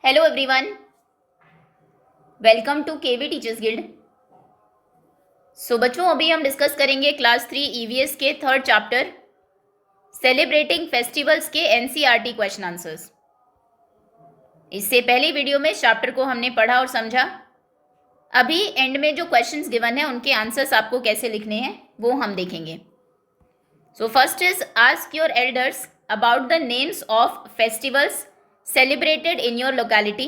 Hello everyone, welcome to KV teachers guild. So बच्चों, अभी हम डिस्कस करेंगे क्लास 3 ईवीएस के थर्ड चैप्टर सेलिब्रेटिंग फेस्टिवल्स के एनसीईआरटी क्वेश्चन आंसर्स। इससे पहले वीडियो में चैप्टर को हमने पढ़ा और समझा। अभी एंड में जो क्वेश्चंस गिवन है उनके आंसर्स आपको कैसे लिखने हैं वो हम देखेंगे। सो first is ask your elders about the names of festivals celebrated in your locality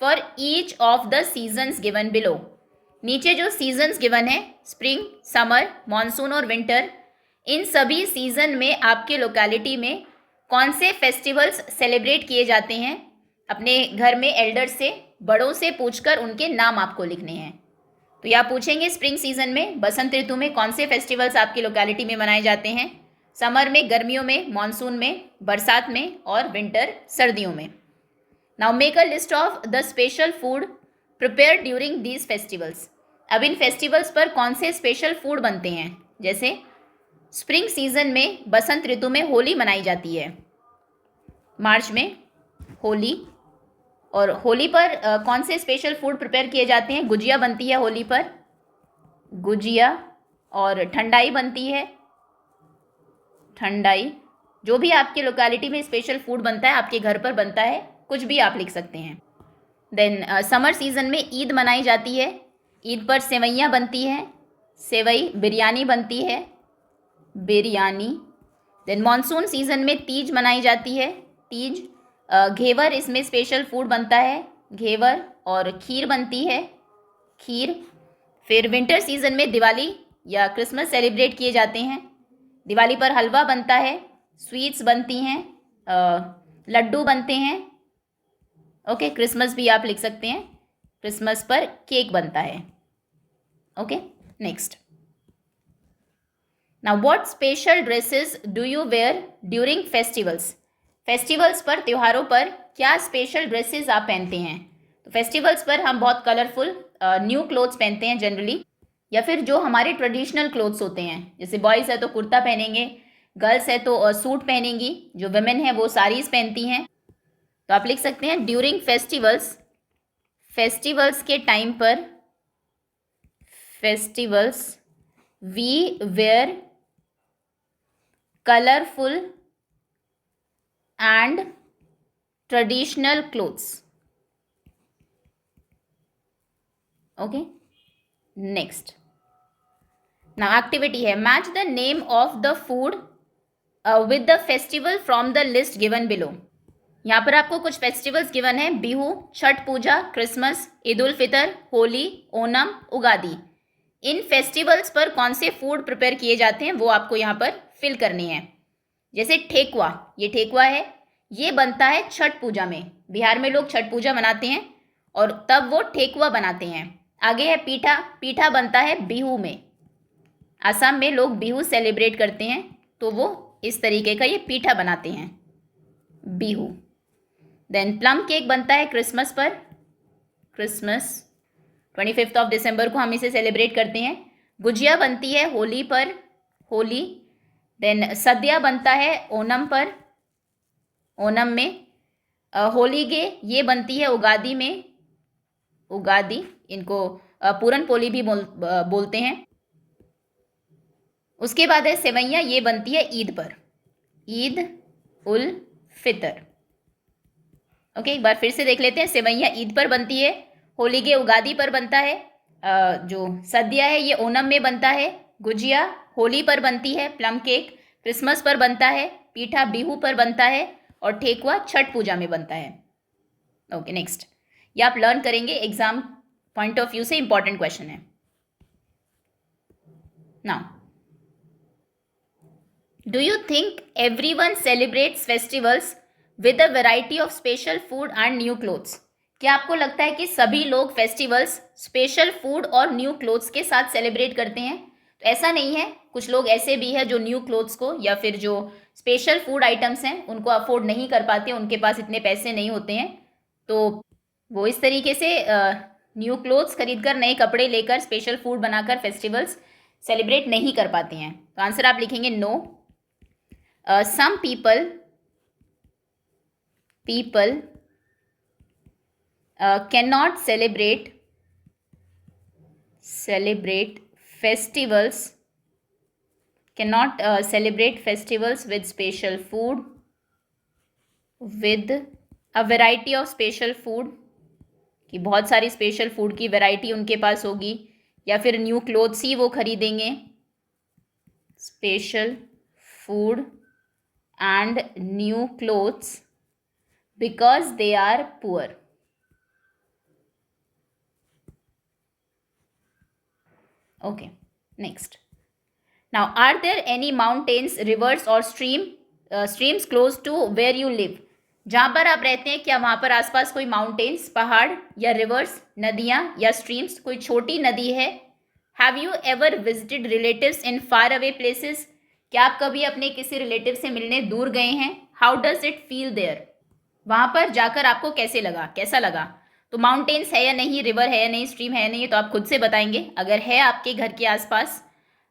for each of the seasons given below. नीचे जो सीजन्स गिवन है, स्प्रिंग, समर, मॉनसून और विंटर, इन सभी सीजन में आपके लोकेलिटी में कौन से फेस्टिवल्स सेलिब्रेट किए जाते हैं, अपने घर में एल्डर्स से, बड़ों से पूछकर उनके नाम आपको लिखने हैं। तो यह पूछेंगे स्प्रिंग सीजन में, बसंत ऋतु में कौन से फेस्टिवल्स आपकी लोकेलिटी में मनाए जाते हैं, समर में, गर्मियों में, मॉनसून में, बरसात में और विंटर सर्दियों में। Now make a list of the special food prepare during these festivals. अब इन फेस्टिवल्स पर कौन से स्पेशल फूड बनते हैं, जैसे स्प्रिंग सीजन में, बसंत ऋतु में होली मनाई जाती है, मार्च में होली। और होली पर कौन से स्पेशल फूड प्रिपेयर किए जाते हैं, गुजिया बनती है होली पर, गुजिया, और ठंडाई बनती है, ठंडाई। जो भी आपके लोकेलिटी में स्पेशल फूड बनता है, आपके घर पर बनता है, कुछ भी आप लिख सकते हैं। देन समर सीजन में ईद मनाई जाती है, ईद पर सेवैयाँ बनती हैं, सेवई, बिरयानी बनती है, बिरयानी। देन मॉनसून सीजन में तीज मनाई जाती है, तीज। घेवर, इसमें स्पेशल फूड बनता है, घेवर, और खीर बनती है, खीर। फिर विंटर सीजन में दिवाली या क्रिसमस सेलिब्रेट किए जाते हैं, दिवाली पर हलवा बनता है, स्वीट्स बनती हैं, लड्डू बनते हैं। ओके, क्रिसमस भी आप लिख सकते हैं, क्रिसमस पर केक बनता है। Okay, next. Now what special dresses do you wear during festivals. Festivals पर, त्योहारों पर क्या स्पेशल ड्रेसेस आप पहनते हैं। तो फेस्टिवल्स पर हम बहुत कलरफुल न्यू क्लोथ्स पहनते हैं जनरली, या फिर जो हमारे ट्रेडिशनल क्लोथ्स होते हैं, जैसे बॉयज़ है तो कुर्ता पहनेंगे, गर्ल्स है तो सूट पहनेंगी, जो वुमेन है वो साड़ीज़ पहनती हैं। तो आप लिख सकते हैं ड्यूरिंग फेस्टिवल्स, फेस्टिवल्स के टाइम पर, festivals we wear colourful and traditional clothes. Okay, next. Now activity है, match the name of the food with the festival from the list given below. यहाँ पर आपको कुछ फेस्टिवल्स गिवन है, Bihu, Chhath Puja, Christmas, Eid ul Fitr, Holi, Onam, Ugadi. इन festivals पर कौन से फूड प्रिपेयर किए जाते हैं वो आपको यहाँ पर फिल करने हैं। जैसे ठेकुआ, ये ठेकुआ है, ये बनता है छठ पूजा में, बिहार में लोग छठ पूजा मनाते हैं और तब वो ठेकुआ बनाते हैं। आगे है पीठा, पीठा बनता है बिहू में, आसाम में लोग बिहू सेलिब्रेट करते हैं तो वो इस तरीके का ये पीठा बनाते हैं, बिहू। देन प्लम केक बनता है क्रिसमस पर, क्रिसमस 25 ऑफ दिसंबर को हम इसे सेलिब्रेट करते हैं। गुजिया बनती है होली पर, होली। देन सद्या बनता है ओणम पर, ओणम में। होलीगे, ये बनती है उगादी में, उगादी। इनको पूरन पोली भी बोलते हैं। उसके बाद है सेवैयाँ, ये बनती है ईद पर, ईद उल फितर। ओके, एक बार फिर से देख लेते हैं। सेवैयाँ ईद पर बनती है, होलीगे उगादी पर बनता है, जो सद्या है ये ओणम में बनता है, गुजिया होली पर बनती है, प्लम केक क्रिसमस पर बनता है, पीठा बिहू पर बनता है और ठेकुआ छठ पूजा में बनता है। Okay, next. ये आप लर्न करेंगे, एग्जाम पॉइंट ऑफ व्यू से इंपॉर्टेंट क्वेश्चन है। Now, do you think everyone celebrates festivals with a variety of special food and new clothes. क्या आपको लगता है कि सभी लोग फेस्टिवल्स स्पेशल फूड और न्यू क्लोथ्स के साथ सेलिब्रेट करते हैं। तो ऐसा नहीं है, कुछ लोग ऐसे भी हैं जो न्यू क्लोथ्स को या फिर जो स्पेशल फूड आइटम्स हैं उनको अफोर्ड नहीं कर पाते, उनके पास इतने पैसे नहीं होते हैं, तो वो इस तरीके से न्यू क्लोथ्स खरीद कर, नए कपड़े लेकर, स्पेशल फूड बनाकर फेस्टिवल्स सेलिब्रेट नहीं कर पाते हैं। तो आंसर आप लिखेंगे no. Some people can not celebrate festivals, cannot celebrate festivals with special food, with a variety of special food, कि बहुत सारी स्पेशल फूड की वैरायटी उनके पास होगी, या फिर न्यू क्लोथ्स ही वो खरीदेंगे. Special food and new clothes because they are poor. Okay, next. Now, are there any mountains, rivers or streams close to where you live? जहाँ पर आप रहते हैं क्या वहाँ पर आसपास कोई माउंटेन्स, पहाड़ या रिवर्स, नदियाँ या स्ट्रीम्स, कोई छोटी नदी है? Have you ever visited relatives in far away places? क्या आप कभी अपने किसी रिलेटिव से मिलने दूर गए हैं? How does it feel there? वहाँ पर जाकर आपको कैसे लगा, कैसा लगा? तो माउंटेन्स है या नहीं, रिवर है या नहीं, स्ट्रीम है या नहीं, तो आप खुद से बताएंगे. अगर है आपके घर के आसपास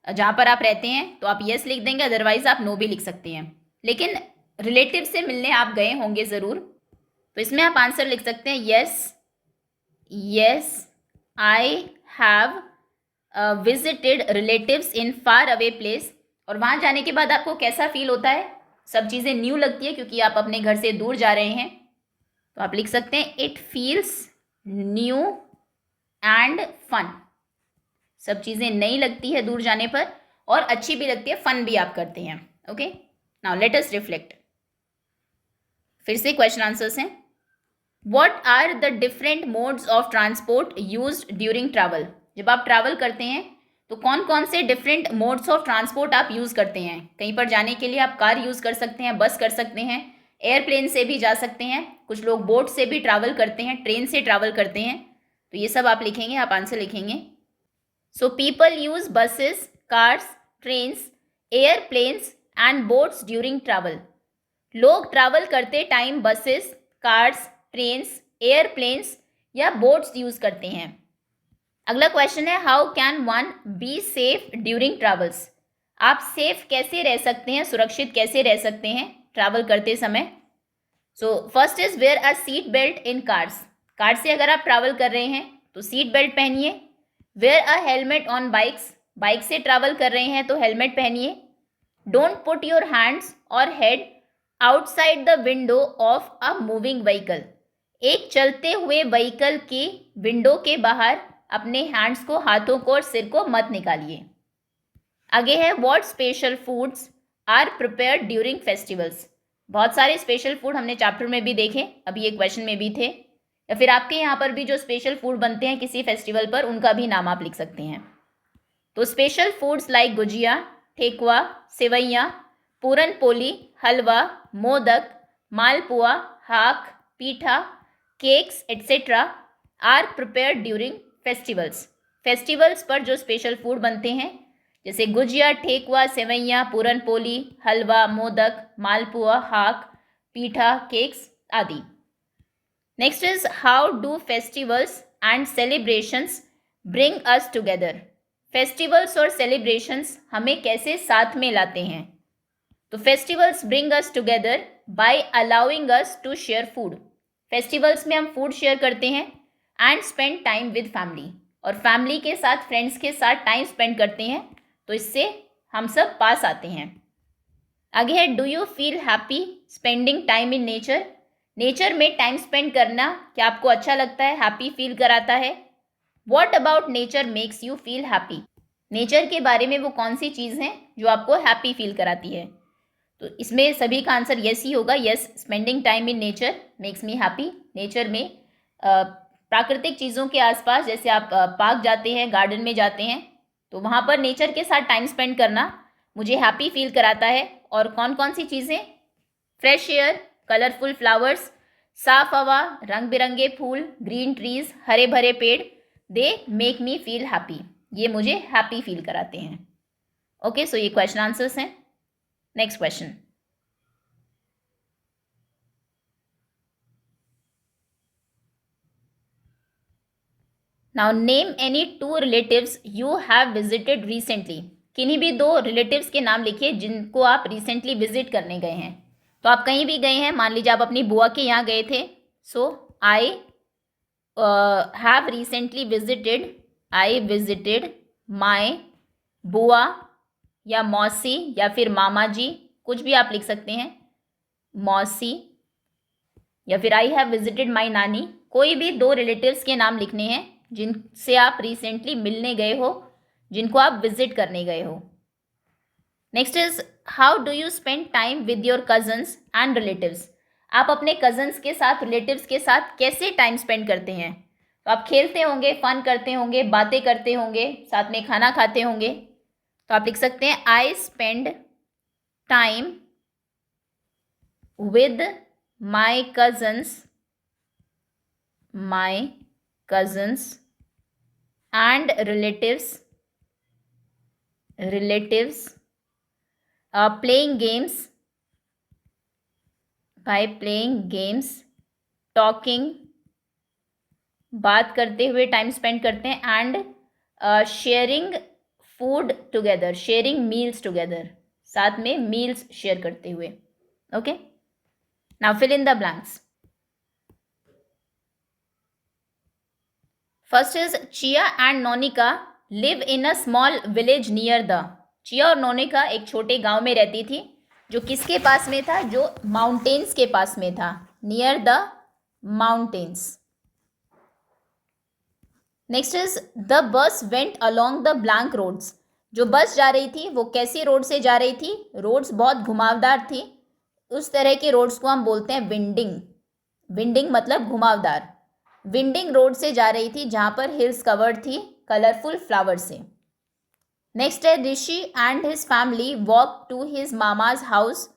जहाँ पर आप रहते हैं तो आप यस लिख देंगे, अदरवाइज आप नो भी लिख सकते हैं. लेकिन रिलेटिव से मिलने आप गए होंगे ज़रूर, तो इसमें आप आंसर लिख सकते हैं yes I have visited relatives in far away place. और वहाँ जाने के बाद आपको कैसा फील होता है? सब चीज़ें न्यू लगती है क्योंकि आप अपने घर से दूर जा रहे हैं, तो आप लिख सकते हैं it feels new and fun. सब चीज़ें नई लगती है दूर जाने पर और अच्छी भी लगती है, फन भी आप करते हैं. Okay, now let us reflect. फिर से क्वेश्चन आंसर्स हैं. What are the different modes of transport used during travel? जब आप ट्रैवल करते हैं तो कौन कौन से डिफरेंट मोड्स ऑफ ट्रांसपोर्ट आप यूज़ करते हैं? कहीं पर जाने के लिए आप कार यूज़ कर सकते हैं, बस कर सकते हैं, एयरप्लेन से भी जा सकते हैं, कुछ लोग बोट से भी ट्रैवल करते हैं, ट्रेन से ट्रैवल करते हैं. तो ये सब आप लिखेंगे, आप आंसर लिखेंगे. So people use buses, cars, trains, airplanes and boats during travel. लोग ट्रैवल करते time buses, cars, trains, airplanes या बोट्स यूज करते हैं. अगला क्वेश्चन है how can one be safe during travels? आप सेफ कैसे रह सकते हैं, सुरक्षित कैसे रह सकते हैं ट्रैवल करते समय? So first is wear a seat belt in cars. Car से अगर आप ट्रैवल कर रहे हैं तो सीट बेल्ट पहनिए. Wear a helmet on bikes. Bike से ट्रैवल कर रहे हैं तो हेलमेट पहनिए. Don't put your hands or head outside the window of a moving vehicle. एक चलते हुए व्हीकल की विंडो के बाहर अपने हैंड्स को, हाथों को और सिर को मत निकालिए. आगे है what special foods are prepared during festivals. बहुत सारे स्पेशल फूड हमने चैप्टर में भी देखे, अभी एक क्वेश्चन में भी थे, या फिर आपके यहाँ पर भी जो स्पेशल फूड बनते हैं किसी फेस्टिवल पर उनका भी नाम आप लिख सकते हैं. तो special foods like gujiya, thekua, sevaiyan, puran poli, halwa, modak, malpua, haak, pitha, cakes etcetera are prepared during festivals. Festivals पर जो स्पेशल फूड बनते हैं जैसे गुजिया, ठेकुआ, सेवैयाँ, पूरन पोली, हलवा, मोदक, मालपुआ, हाक, पीठा, केक्स आदि. Next is how do festivals and celebrations bring us together. Festivals और सेलिब्रेशंस हमें कैसे साथ में लाते हैं? तो festivals bring us together by allowing us to share food. Festivals में हम फूड शेयर करते हैं and spend time with family. और फैमिली के साथ, फ्रेंड्स के साथ टाइम स्पेंड करते हैं, तो इससे हम सब पास आते हैं. आगे है do you feel happy spending time in nature. Nature में टाइम स्पेंड करना क्या आपको अच्छा लगता है, हैप्पी फील कराता है? What about nature makes you feel happy. Nature के बारे में वो कौन सी चीज़ है जो आपको हैप्पी फील कराती है? तो इसमें सभी का आंसर यस ही होगा. Yes, spending time in nature makes me happy. Nature में प्राकृतिक चीज़ों के आसपास, जैसे आप पार्क जाते हैं, गार्डन में जाते हैं, तो वहाँ पर नेचर के साथ टाइम स्पेंड करना मुझे हैप्पी फील कराता है. और कौन कौन सी चीज़ें? फ्रेश एयर, कलरफुल फ्लावर्स, साफ हवा, रंग बिरंगे फूल, ग्रीन ट्रीज, हरे भरे पेड़, they make me feel happy. ये मुझे हैप्पी फील कराते हैं. ओके, सो ये क्वेश्चन आंसर्स हैं. Next question. Now name any two relatives you have visited recently. किन्हीं भी दो रिलेटिव्स के नाम लिखिए जिनको आप रिसेंटली विजिट करने गए हैं. तो आप कहीं भी गए हैं, मान लीजिए आप अपनी बुआ के यहाँ गए थे, so I have recently visited, I visited my bua या मौसी या फिर मामा जी, कुछ भी आप लिख सकते हैं, मौसी, या फिर आई हैव विजिटेड माई नानी। कोई भी दो रिलेटिव्स के नाम लिखने हैं जिनसे आप रिसेंटली मिलने गए हो, जिनको आप विजिट करने गए हो। Next is how do you spend time with your cousins and relatives. आप अपने कजन्स के साथ, रिलेटिव्स के साथ कैसे टाइम स्पेंड करते हैं? तो आप खेलते होंगे, फन करते होंगे, बातें करते होंगे, साथ में खाना खाते होंगे। तो आप लिख सकते हैं I spend time with my cousins and relatives playing games, by playing games, talking, बात करते हुए टाइम स्पेंड करते हैं, and sharing food together, sharing meals together, साथ में मील्स शेयर करते हुए। Okay, now fill in the blanks. First is Chiya and Nonika live in a small village near the. Chiya और नोनिका एक छोटे गांव में रहती थी, जो किसके पास में था? जो माउंटेन्स के पास में था, near the mountains. Next is the bus went along the blank roads. जो बस जा रही थी वो कैसी रोड से जा रही थी? रोड्स बहुत घुमावदार थी, उस तरह के रोड्स को हम बोलते हैं विंडिंग। विंडिंग मतलब घुमावदार। विंडिंग रोड से जा रही थी जहाँ पर हिल्स कवर्ड थी कलरफुल फ्लावर से। नेक्स्ट है Rishi and his family walk to his mama's house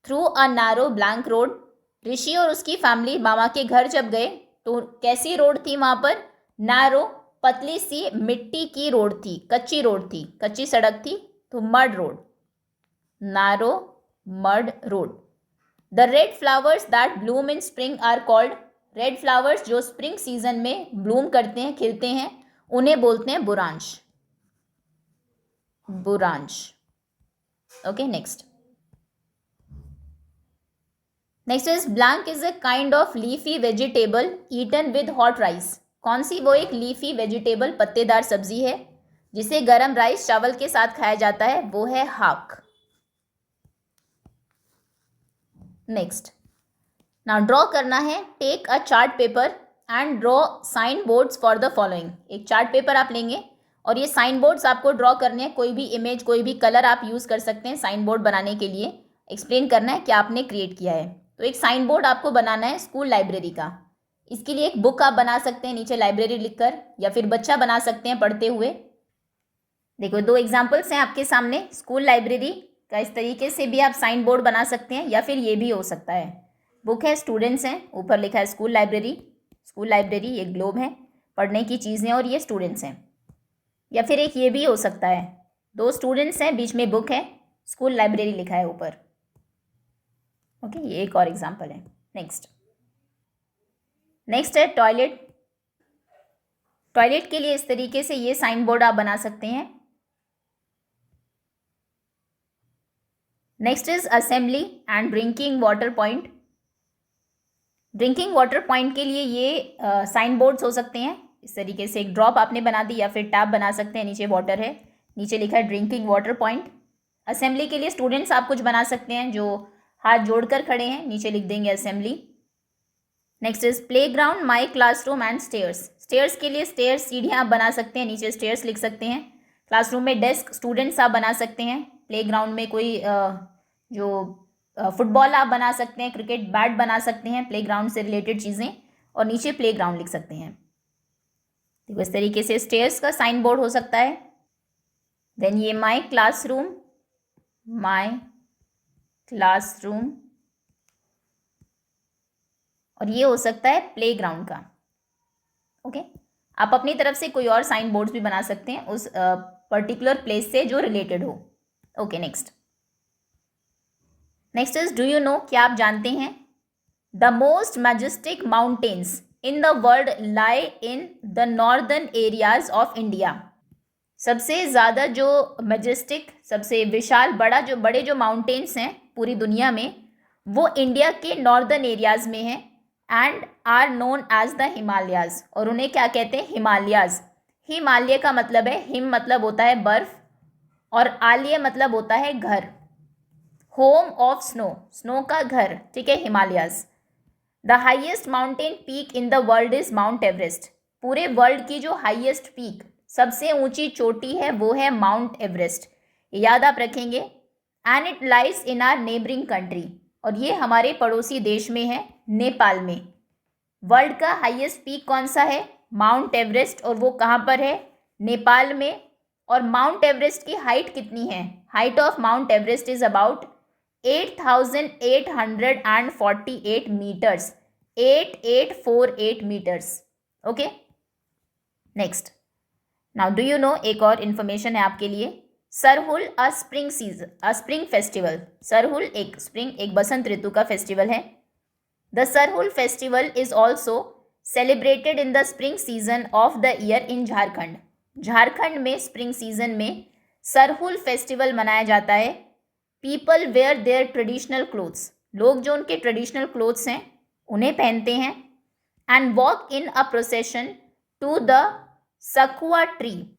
through a narrow blank road. Rishi और उसकी फैमिली मामा के घर जब गए तो कैसी रोड थी वहाँ पर? नैरो, पतली सी मिट्टी की रोड थी, कच्ची रोड थी, कच्ची सड़क थी, तो mud road, narrow mud road. The red flowers that bloom in spring are called. Red flowers जो स्प्रिंग सीजन में ब्लूम करते हैं, खिलते हैं, उन्हें बोलते हैं buransh, buransh. Okay, next is blank is a kind of leafy vegetable eaten with hot rice. कौन सी वो एक लीफी वेजिटेबल, पत्तेदार सब्जी है जिसे गरम राइस चावल के साथ खाया जाता है? वो है हाक। नेक्स्ट, नाउ ड्रॉ करना है। Take a chart paper and draw sign boards for the following. एक चार्ट पेपर आप लेंगे और ये साइन बोर्ड्स आपको ड्रॉ करने हैं। कोई भी इमेज, कोई भी कलर आप यूज़ कर सकते हैं साइन बोर्ड बनाने के लिए। एक्सप्लेन करना है क्या आपने क्रिएट किया है। तो एक साइन बोर्ड आपको बनाना है स्कूल लाइब्रेरी का। इसके लिए एक बुक आप बना सकते हैं नीचे लाइब्रेरी लिखकर, या फिर बच्चा बना सकते हैं पढ़ते हुए। देखो, दो एग्जाम्पल्स हैं आपके सामने। स्कूल लाइब्रेरी का इस तरीके से भी आप साइन बोर्ड बना सकते हैं, या फिर ये भी हो सकता है। बुक है, स्टूडेंट्स हैं, ऊपर लिखा है स्कूल लाइब्रेरी। स्कूल लाइब्रेरी ये ग्लोब है, पढ़ने की चीज़ें, और ये स्टूडेंट्स हैं। या फिर एक ये भी हो सकता है, दो स्टूडेंट्स हैं, बीच में बुक है, स्कूल लाइब्रेरी लिखा है ऊपर। ओके, ये एक और एग्जाम्पल है। नेक्स्ट है टॉयलेट। टॉयलेट के लिए इस तरीके से ये साइन बोर्ड आप बना सकते हैं। Next is assembly and drinking water point. Drinking water point के लिए ये साइन बोर्ड्स हो सकते हैं। इस तरीके से एक ड्रॉप आपने बना दी, या फिर टैप बना सकते हैं, नीचे वाटर है, नीचे लिखा है ड्रिंकिंग वाटर पॉइंट। असेंबली के लिए स्टूडेंट्स आप कुछ बना सकते हैं जो हाथ जोड़कर खड़े हैं, नीचे लिख देंगे assembly. Next is play ground, my classroom and stairs. Stairs के लिए स्टेयर्स, सीढ़ियाँ आप बना सकते हैं, नीचे स्टेयर्स लिख सकते हैं। क्लासरूम में डेस्क, स्टूडेंट्स आप बना सकते हैं। प्ले ग्राउंड में कोई जो फुटबॉल आप बना सकते हैं, क्रिकेट बैट बना सकते हैं, प्लेग्राउंड से रिलेटेड चीज़ें, और नीचे प्लेग्राउंड लिख सकते हैं। देखो, इस तरीके से स्टेयर्स का साइन बोर्ड हो सकता है। देन ये माई क्लासरूम, और ये हो सकता है प्लेग्राउंड का। ओके, आप अपनी तरफ से कोई और साइन बोर्ड्स भी बना सकते हैं उस पर्टिकुलर प्लेस से जो रिलेटेड हो। Okay, next is do you no, क्या आप जानते हैं? The most majestic mountains in the world lie in the northern areas of India. सबसे ज़्यादा जो मैजेस्टिक, सबसे विशाल, बड़े जो माउंटेन्स हैं पूरी दुनिया में, वो इंडिया के नॉर्दर्न एरियाज में हैं। And are known as the Himalayas, और उन्हें क्या कहते हैं? हिमालयाज। हिमालय का मतलब है, हिम मतलब होता है बर्फ और आलय मतलब होता है घर। होम ऑफ स्नो, स्नो का घर, ठीक है, Himalayas. The highest mountain peak in the world is mount Everest. पूरे वर्ल्ड की जो हाईएस्ट पीक, सबसे ऊंची चोटी है, वो है माउंट एवरेस्ट, याद आप रखेंगे। And it lies in are neighbouring country, और ये हमारे पड़ोसी देश में है, नेपाल में। वर्ल्ड का हाईएस्ट पीक कौन सा है? माउंट एवरेस्ट, और वो कहाँ पर है? नेपाल में। और माउंट एवरेस्ट की हाइट कितनी है? Height of Mount Everest is about 8,848 metres, 8848 metres. Okay, next. Now do you know, एक और इन्फॉर्मेशन है आपके लिए। Sarhul a spring season, a spring festival. Sarhul एक स्प्रिंग, एक बसंत ऋतु का फेस्टिवल है। The Sarhul festival is also celebrated in the spring season of the year in Jharkhand. Jharkhand में स्प्रिंग सीजन में सरहुल फेस्टिवल मनाया जाता है। People wear there traditional clothes, लोग जो उनके ट्रेडिशनल क्लोथ्स हैं उन्हें पहनते हैं। And walk in a procession to the sakua tree,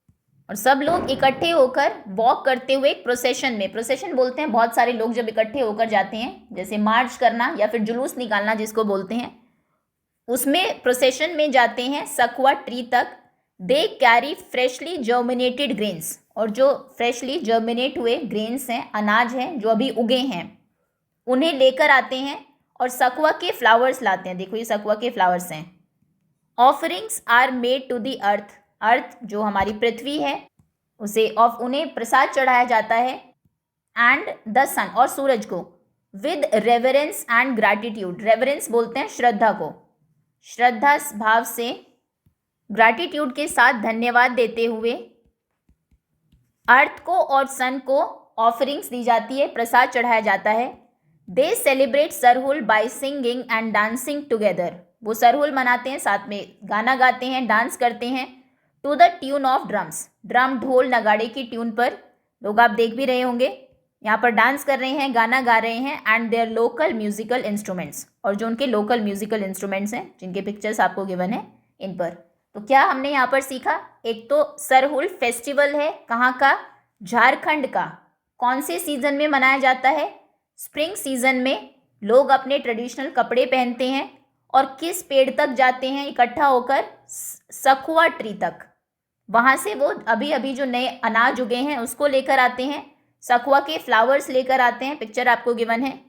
और सब लोग इकट्ठे होकर वॉक करते हुए एक प्रोसेशन में, प्रोसेशन बोलते हैं बहुत सारे लोग जब इकट्ठे होकर जाते हैं, जैसे मार्च करना या फिर जुलूस निकालना जिसको बोलते हैं, उसमें प्रोसेशन में जाते हैं सकुआ ट्री तक। They carry freshly germinated grains, और जो फ्रेशली जर्मिनेट हुए ग्रेन्स हैं, अनाज हैं जो अभी उगे हैं, उन्हें लेकर आते हैं और सकुआ के फ्लावर्स लाते हैं। देखो ये सकुआ के फ्लावर्स हैं। Offerings are made to the earth, earth जो हमारी पृथ्वी है उसे उन्हें प्रसाद चढ़ाया जाता है। एंड द सन, और सूरज को, with reverence and gratitude, reverence बोलते हैं श्रद्धा को, श्रद्धा भाव से, ग्रैटिट्यूड के साथ धन्यवाद देते हुए अर्थ को और सन को ऑफरिंग्स दी जाती है, प्रसाद चढ़ाया जाता है। दे celebrate Sarhul by singing and dancing together, वो सरहुल मनाते हैं, साथ में गाना गाते हैं, डांस करते हैं। To the tune of drums, drum ढोल नगाड़े की ट्यून पर, लोग आप देख भी रहे होंगे यहाँ पर डांस कर रहे हैं, गाना गा रहे हैं। And their local musical instruments, और जो उनके लोकल म्यूजिकल इंस्ट्रूमेंट्स हैं जिनके पिक्चर्स आपको गिवन है इन पर। तो क्या हमने यहाँ पर सीखा? एक तो सरहुल फेस्टिवल है, कहाँ का? झारखंड का। कौन से सीजन में मनाया जाता है? स्प्रिंग सीजन में। लोग अपने ट्रेडिशनल कपड़े पहनते हैं और किस पेड़ तक जाते हैं इकट्ठा होकर? सकुआ ट्री तक। वहाँ से वो अभी अभी जो नए अनाज उगे हैं उसको लेकर आते हैं, सकुआ के फ्लावर्स लेकर आते हैं, पिक्चर आपको गिवन है।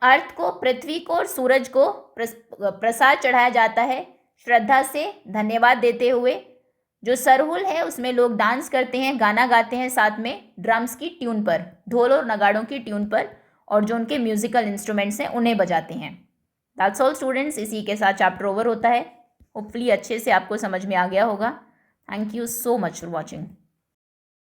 अर्थ को, पृथ्वी को और सूरज को प्रसाद चढ़ाया जाता है श्रद्धा से, धन्यवाद देते हुए। जो सरहुल है उसमें लोग डांस करते हैं, गाना गाते हैं, साथ में ड्रम्स की ट्यून पर, ढोल और नगाड़ों की ट्यून पर, और जो उनके म्यूजिकल इंस्ट्रूमेंट्स हैं उन्हें बजाते हैं। दैट्स ऑल स्टूडेंट्स, इसी के साथ चैप्टर ओवर होता है। होपफुली अच्छे से आपको समझ में आ गया होगा। Thank you so much for watching.